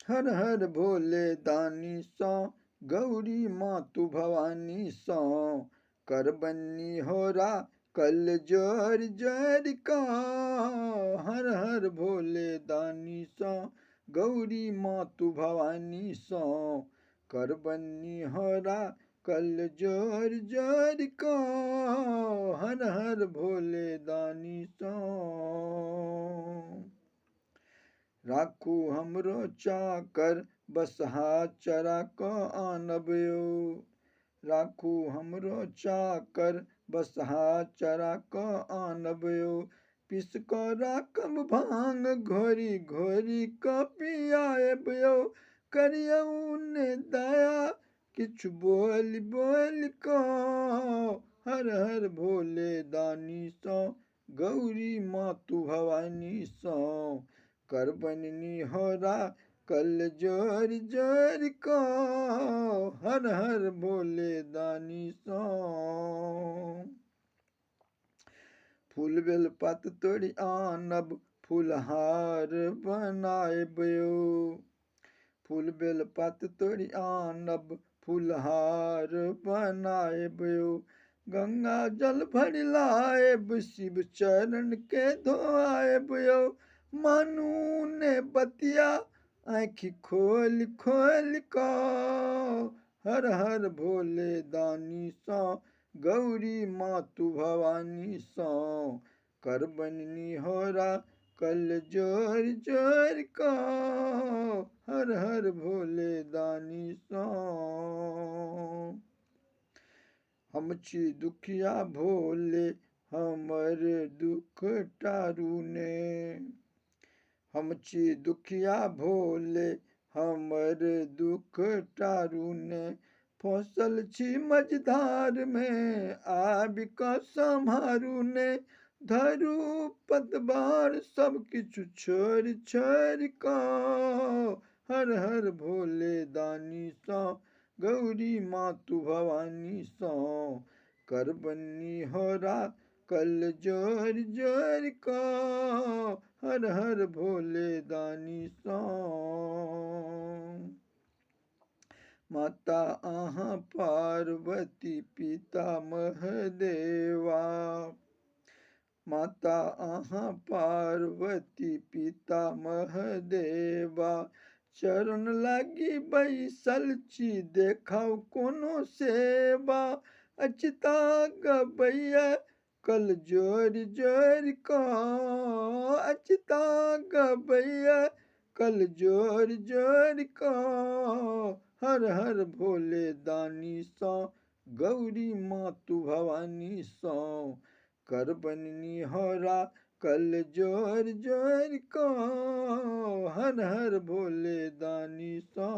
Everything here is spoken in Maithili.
हर हर भोले दानी सौ, गौरी मातु भवानी सौ, कर बन्नी होरा कल जोर जोर का। हर हर भोले दानी सौ, गौरी मातु भवानी सौ, कर बन्नी होरा कल जोर जोर का। हर हर भोले दानी सौ, राखू हमरो चाकर बसहा चरा क आनबयो। राखू हमरो चाकर बसहा चरा क आनबयो। पिस क राखब भांग घोरी घोरी क पियाबयो। करियौ ने दया किछु बोल बोल क। हर हर भोले दानी सौ, गौरी मातु भवानी सौ, कर बननी होरा कल जोर जोर का। हर हर भोले दानी सौ, फूल बेल पत तोड़ी आनब फूलहार बनाएबयो। फूल बेल पत तोड़ी आनब फूलहार बनाएबयो। गंगा जल भरि लाएब शिव चरण के धोआएबयो। मानू ने बतिया आँखि खोल खोल का। हर हर भोले दानी सौ, गौरी मातु भवानी सौ, कर बननी होरा कल जोर जोर का। हर हर भोले दानी सौ, हम छी दुखिया भोले हमर दुख टारू ने। हम छी दुखिया भोले हमर दुख टारू ने। फसल छी मझधार में आबि क सम्हारू ने। धरू पतवार सब किछु छोड़ि छोड़ि क। हर हर भोले दानी सौ, गौरी मातु भवानी सौ, कर बन्नी होरा कल जोर जोर का। हर हर भोले दानी सौ, माता अहाँ पार्वती पिता महादेवा। माता अहाँ पार्वती पिता महादेवा। चरण लागी बैसल छी देखाउ कोनो सेवा। अचिता गबैया कल जोर जोर का। अचिता गबैया कल जोर जोर का। हर हर भोले दानी सौ, गौरी मातु भवानी सौ, कर बननी होरा कल जोर जोर का। हर हर भोले दानी सौ।